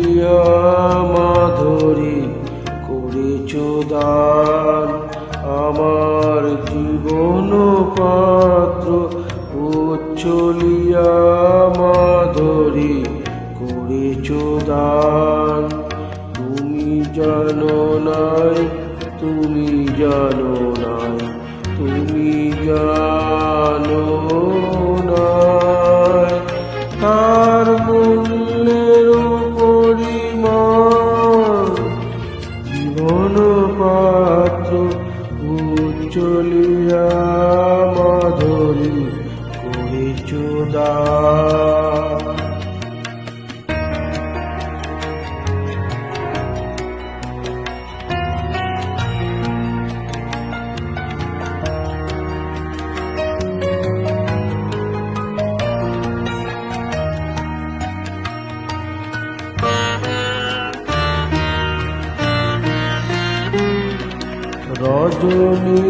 চলিয়া মাধুরী করেছ দান। আমার জীবন পাত্র চলিয়া মাধুরী করেছ দান। তুমি জানো নাই, তুমি জানো নাই, তুমি জানো নাই তার মূল্যের পরিমাণ। জীবন পাত্র চলিয়া মাধুরী করেছ দান।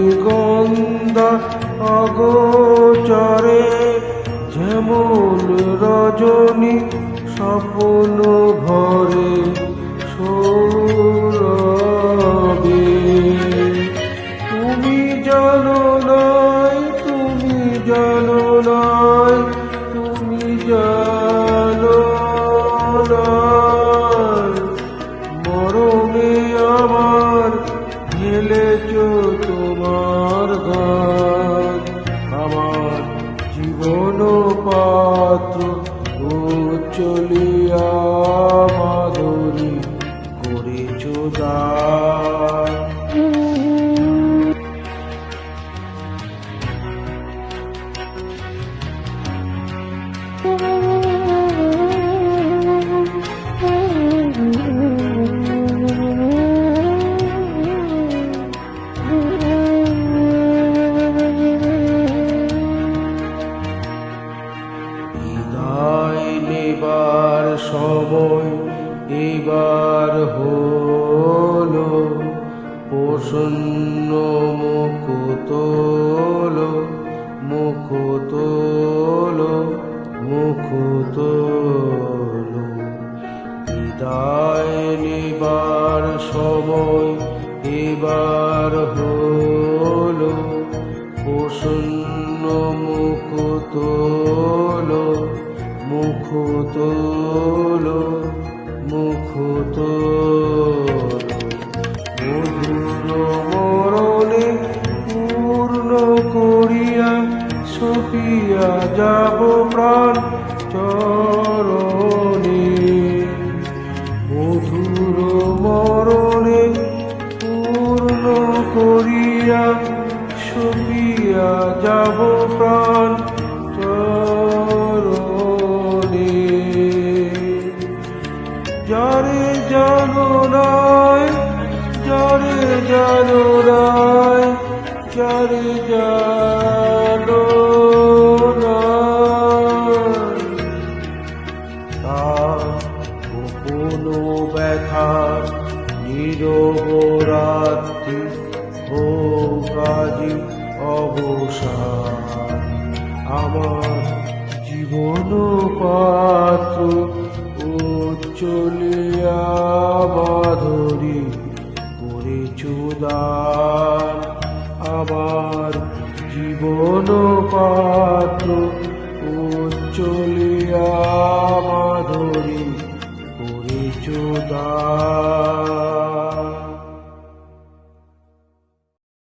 রজনীগন্ধা অগোচরে যেমন রজনী স্বপ্ন ভরে সৌরভে। তুমি জানো নাই, তুমি জানো নাই, তুমি জানো নাই মরমে আমার ঢেলেছ তোমার গান। আমার জীবন পাত্র চলিয়া মাধুরী করেছ দান। এবার সময় এবার হলো, প্রসন্ন মুখ তোলো, মুখ তোলো, মুখ তোলো। বিদায় নেবার সময় এবার হলো, প্রসন্ন মুখ তোলো, মুখ তোলো, মুখ তোলো। মধুর মরণে পূর্ণ করিয়া সপিয়া যাব প্রাণ চরণে। মধুর মরণে পূর্ণ করিয়া সপিয়া যাব প্রাণ চরণে। যারে জানো নাই, যারে জানো নাই, যারে জানো নাই তার গোপন ব্যথা নীরব রাত্রি হোক আজি অবসান। আমার জীবন পাত্র চলিয়া মাধুরী করেছ দান। আমার জীবন পাত্র চলিয়া মাধুরী করেছ দান।